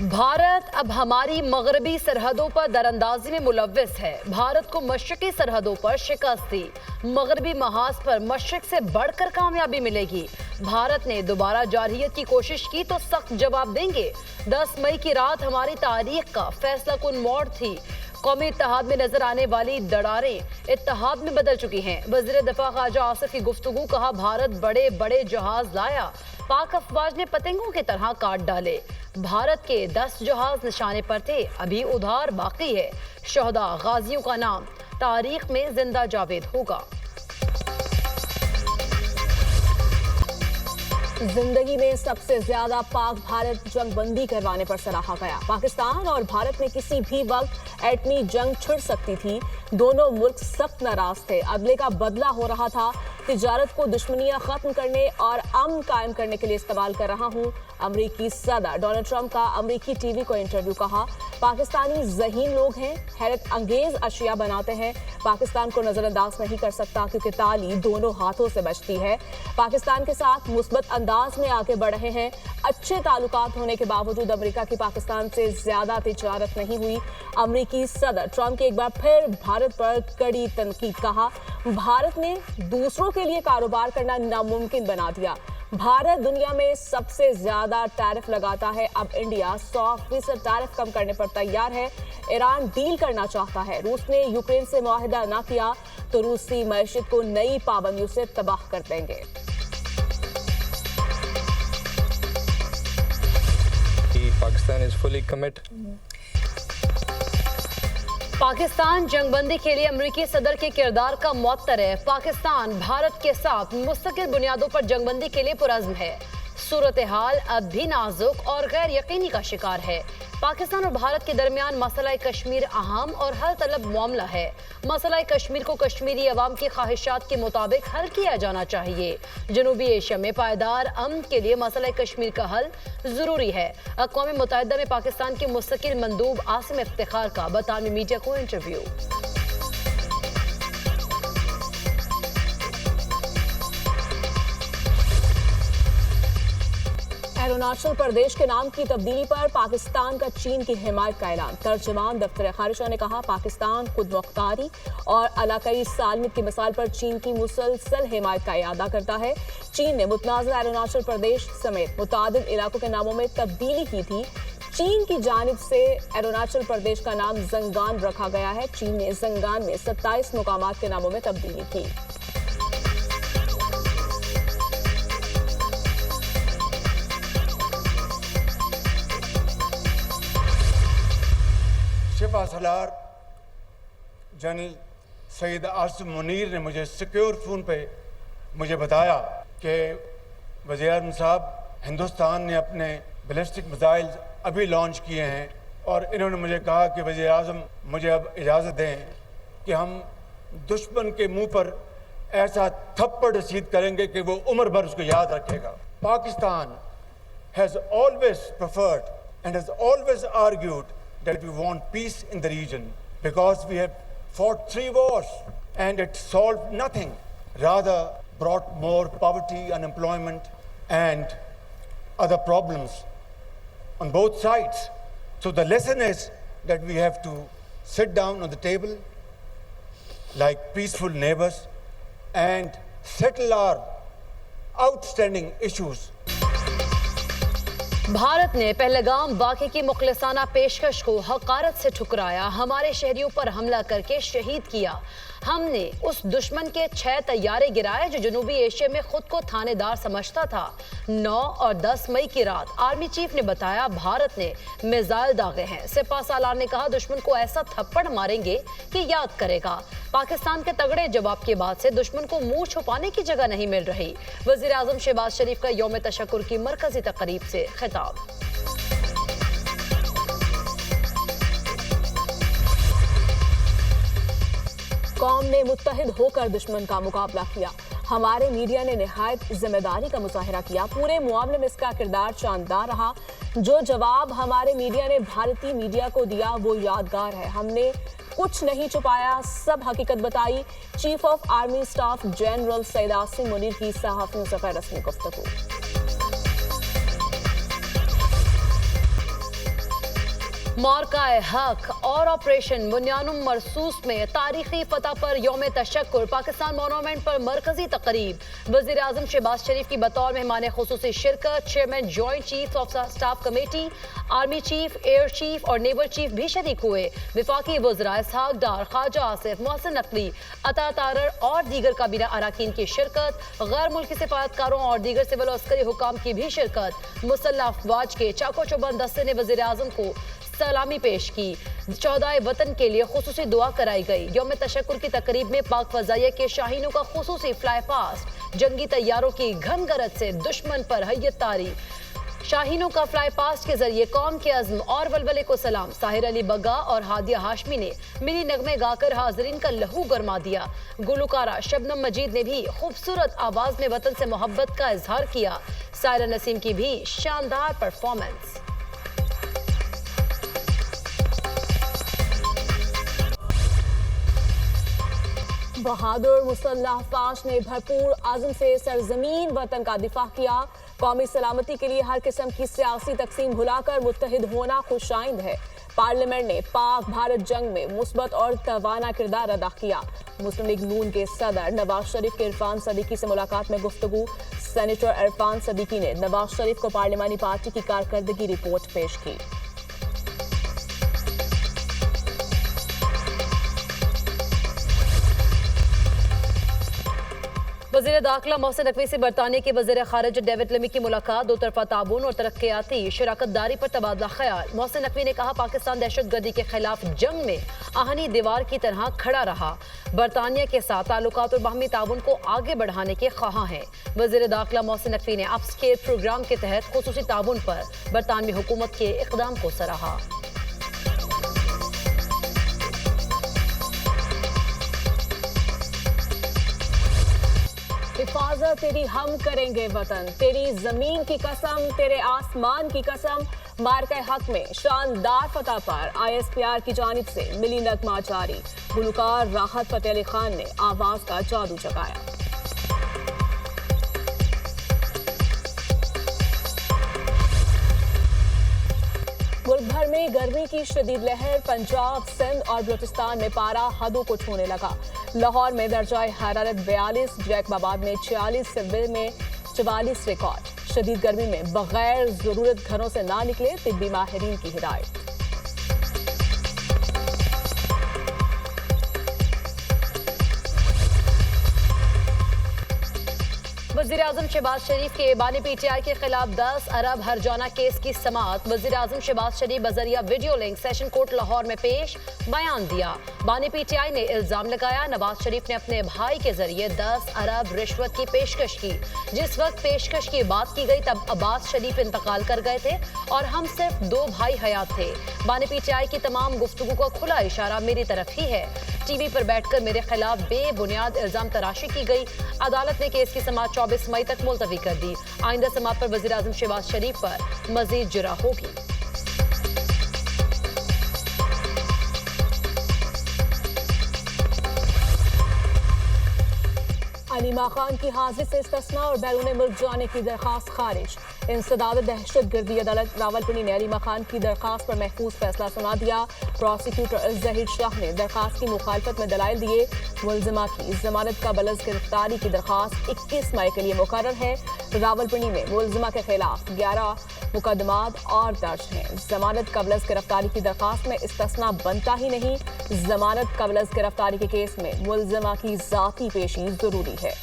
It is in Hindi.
भारत अब हमारी मगरबी सरहदों पर दरअंदाजी में मुलव्विस है। भारत को मशरकी सरहदों पर शिकस्त दी, मगरबी महाज पर मशरक से बढ़कर कामयाबी मिलेगी। भारत ने दोबारा जारहियत की कोशिश की तो सख्त जवाब देंगे। 10 मई की रात हमारी तारीख का फैसला कुन मोड़ थी। कौमी इत्तेहाद में नजर आने वाली दरारें इत्तेहाद में बदल चुकी हैं। वज़ीर दफा ख्वाजा आसिफ की गुफ्तगू, कहा भारत बड़े बड़े जहाज लाया, पाक अफवाज ने पतंगों की तरह काट डाले। भारत के 10 जहाज निशाने पर थे, अभी उधार बाकी है। शहदा गाजियों का नाम तारीख में जिंदा जावेद होगा। जिंदगी में सबसे ज्यादा पाक भारत जंगबंदी करवाने पर सराहा गया। पाकिस्तान और भारत में किसी भी वक्त एटमी जंग छिड़ सकती थी। दोनों मुल्क सख्त नाराज थे। अदले का बदला हो रहा था। तिजारत को दुश्मनियां खत्म करने और अमन कायम करने के लिए इस्तेमाल कर रहा हूं। अमरीकी सदर डोनाल्ड ट्रंप का अमरीकी टीवी को इंटरव्यू, कहा पाकिस्तानी ज़हीन लोग हैं, हैरत अंगेज अशिया बनाते हैं। पाकिस्तान को नजरअंदाज नहीं कर सकता क्योंकि ताली दोनों हाथों से बजती है। पाकिस्तान के साथ मुस्बत अंदाज में आगे बढ़ रहे हैं। अच्छे ताल्लुकात होने के बावजूद अमेरिका की पाकिस्तान से ज्यादा तिजारत नहीं हुई। अमरीकी सदर ट्रंप के एक बार फिर भारत पर कड़ी तनकीद, कहा भारत ने दूसरों के लिए कारोबार करना नामुमकिन बना दिया। भारत दुनिया में सबसे ज्यादा टैरिफ लगाता है। अब इंडिया 100% टैरिफ कम करने पर तैयार है। ईरान डील करना चाहता है। रूस ने यूक्रेन से मुआहिदा ना किया तो रूसी मईशत को नई पाबंदियों से तबाह कर देंगे। Pakistan is fully committed. Pakistan जंगबंदी के लिए अमेरिकी सदर के किरदार का मुअत्तर है। पाकिस्तान भारत के साथ मुस्तकिल बुनियादों पर जंगबंदी के लिए पुरज़्म है। सूरत हाल अब भी नाजुक और गैर यकीनी का शिकार है। पाकिस्तान और भारत के दरमियान मसला कश्मीर अहम और हल तलब मामला है। मसला कश्मीर को कश्मीरी अवाम की ख्वाहिशात के मुताबिक हल किया जाना चाहिए। जनूबी एशिया में पायदार अमन के लिए मसला कश्मीर का हल जरूरी है। अक़वाम मुत्तहिदा में पाकिस्तान के मुस्तकिल मंदूब आसिम इफ्तिखार का बरतानवी मीडिया को इंटरव्यू। अरुणाचल प्रदेश के नाम की तब्दीली पर पाकिस्तान का चीन की हिमायत का ऐलान। तर्जमान दफ्तर खारिजा ने कहा पाकिस्तान खुद मुख्तारी और इलाकाई सालमियत की मिसाल पर चीन की मुसलसल हिमायत का इरादा करता है। चीन ने मुतनाज़ा अरुणाचल प्रदेश समेत मुतादिद इलाकों के नामों में तब्दीली की थी। चीन की जानिब से अरुणाचल प्रदेश का नाम जंगान रखा गया है। चीन ने जंगान में 27 मुकामात के नामों में तब्दीली की। शिफा सलार जनरल सईद आसिम मुनीर ने मुझे सिक्योर फ़ोन पे मुझे बताया कि वज़ीर-ए-आज़म साहब, हिंदुस्तान ने अपने बैलिस्टिक मिसाइल अभी लॉन्च किए हैं और इन्होंने मुझे कहा कि वज़ीर-ए-आज़म मुझे अब इजाज़त दें कि हम दुश्मन के मुंह पर ऐसा थप्पड़ रसीद करेंगे कि वो उम्र भर उसको याद रखेगा। Pakistan has always preferred and has always argued that we want peace in the region because we have fought 3 wars and it solved nothing, rather brought more poverty, unemployment and other problems on both sides. So the lesson is that we have to sit down on the table like peaceful neighbors and settle our outstanding issues. Bharat ने पहलगाम वाक़े की मुखलिसाना पेशकश को हक़ारत से ठुकराया। हमारे शहरियों पर हमला करके शहीद किया। हमने उस दुश्मन के 6 तैयारे गिराए जो जनूबी एशिया में खुद को थानेदार समझता था। 9 और 10 मई की रात आर्मी चीफ ने बताया भारत ने मिसाइल दागे हैं। सिपा सालार ने कहा दुश्मन को ऐसा थप्पड़ मारेंगे कि याद करेगा। पाकिस्तान के तगड़े जवाब के बाद से दुश्मन को मुंह छुपाने की जगह नहीं मिल रही। वज़ीर आज़म शहबाज शरीफ का यौम तशक्कुर की मरकजी तकरीब से खिताब। कौम ने मुत्तहिद होकर दुश्मन का मुकाबला किया। हमारे मीडिया ने निहायत जिम्मेदारी का मुजाहिरा किया। पूरे मामले में इसका किरदार शानदार रहा। जो जवाब हमारे मीडिया ने भारतीय मीडिया को दिया वो यादगार है। हमने कुछ नहीं छुपाया, सब हकीकत बताई। Chief of army staff general Syed Asim Munir की सहाफ़ियों से गैर रस्मी गुफ्तगू। मौरकाए हक और ऑपरेशन बुनियानुम मरसूस में तारीखी फतह पर यौम तशक्कुर पाकिस्तान मोनूमेंट पर मरकजी तकरीब। वज़ीर आज़म शहबाज शरीफ की बतौर मेहमान खुसूसी शिरकत। Chairman joint chief of staff committee, army chief, air chief और नेवल चीफ भी शरीक हुए। वफाकी वज़रा इसहाक डार, ख्वाजा आसिफ, मोहसिन नकवी, अता तारर और दीगर काबीना अराकीन की शिरकत। गैर मुल्की सिफारतकारों और दीगर सिविल अस्करी हुकाम की भी शिरकत। मुसल्लह अफवाज के चाको चौबंद दस्ते ने वज़ीर आज़म को सलामी पेश की। 14 वतन के लिए खुसूसी दुआ कराई गई। यौम तशक्कुर की तकरीब में पाक फजाइया के शाहीनों का खुसूसी फ्लाई पास्ट, जंगी तैयारों की घन गरज से दुश्मन पर हैयत तारी। शाहीनों का फ्लाई पास्ट के जरिए कौम के अज़्म और वलवले को सलाम। साहिर अली बग्गा और हादिया हाशमी ने मिली नगमे गाकर हाजरीन का लहू गरमा दिया। गुलकारा शबनम मजीद ने भी खूबसूरत आवाज में वतन से मोहब्बत का इजहार किया। सायरा नसीम की भी शानदार परफॉर्मेंस। बहादुर मुसल्लह अफवाज ने भरपूर आज़म से सरजमीन वतन का दिफा किया। कौमी सलामती के लिए हर किस्म की सियासी तकसीम भुलाकर मुत्तहिद होना खुशाइंद है। पार्लियामेंट ने पाक भारत जंग में मुस्बत और तवाना किरदार अदा किया। मुस्लिम लीग नून के सदर नवाज शरीफ के इरफान सदीकी से मुलाकात में गुफ्तगू। सेनेटर इरफान सदीकी ने नवाज शरीफ को पार्लियामानी पार्टी की कारकर्दगी रिपोर्ट पेश की। वज़ीर दाखिला मोहसिन नकवी से बरतानिया के वज़ीर खारिजा डेविड लमी की मुलाकात। दो तरफा ताबून और तरक्याती शराकतदारी पर तबादला ख्याल। मोहसिन नकवी ने कहा पाकिस्तान दहशतगर्दी के खिलाफ जंग में आहनी दीवार की तरह खड़ा रहा। बरतानिया के साथ ताल्लुकात और बाहमी ताबून को आगे बढ़ाने के ख्वाहां हैं। वज़ीर दाखिला मोहसिन नकवी ने अपस्केल प्रोग्राम के तहत खुसूसी ताबून पर बरतानवी हुकूमत के इक़दाम को सराहा। हिफाजत तेरी हम करेंगे वतन, तेरी जमीन की कसम, तेरे आसमान की कसम। मार्का हक में शानदार फतह पर ISPR की जानिब से मिली नगमा जारी। गुलकार राहत फतेह अली खान ने आवाज का जादू जगाया। मुल्क भर में गर्मी की शदीद लहर। पंजाब, सिंध और बलूचिस्तान में पारा हदों को छूने लगा। लाहौर में दर्जाए हरारत 42, जैकबाबाद में 46, सिब्बिल में 44 रिकॉर्ड। शदीद गर्मी में बगैर जरूरत घरों से ना निकले, तिब्बी माहिरीन की हिदायत। वज़ीर आज़म शहबाज शरीफ के बानी PTI के खिलाफ 10 अरब हरजाना केस की समाअत। वज़ीर आज़म शहबाज शरीफ बजरिया video link session court Lahore में पेश बयान दिया। बानी PTI ने इल्जाम लगाया नवाज शरीफ ने अपने भाई के जरिए 10 अरब रिश्वत की पेशकश की। जिस वक्त पेशकश की बात की गई तब अब्बास शरीफ इंतकाल कर गए थे और हम सिर्फ 2 भाई हयात थे। बानी PTI की तमाम गुफ्तगू का खुला इशारा मेरी तरफ ही है। TV पर बैठकर मेरे खिलाफ बेबुनियाद इल्जाम तराशी की गई। अदालत ने केस की समाअत 24 मई तक मुलतवी कर दी। आइंदा समाअत पर वज़ीर आज़म शहबाज शरीफ पर मजीद जुरा होगी। अलीमा खान की हाजिरी से इस्तिस्ना और बैरून मुल्क जाने की दरखास्त खारिज। इंसदाद दहशतगर्दी अदालत रावलपिंडी ने अलीमा खान की दरखास्त पर महफूज फैसला सुना दिया। प्रोसिक्यूटर जहीर शाह ने दरखास्त की मुखालफत में दलाइल दिए। मुलजिमा की जमानत का बलज गिरफ्तारी की दरखास्त 21 मई के लिए मुकर्रर है। रावलपिंडी में मुलजिमा के खिलाफ 11 मुकदमात और दर्ज हैं। जमानत कबलज गिरफ्तारी की दरखास्त में इस्तिस्ना बनता ही नहीं। जमानत कबलज गिरफ्तारी के केस में मुलजिमा की जाती पेशी जरूरी है।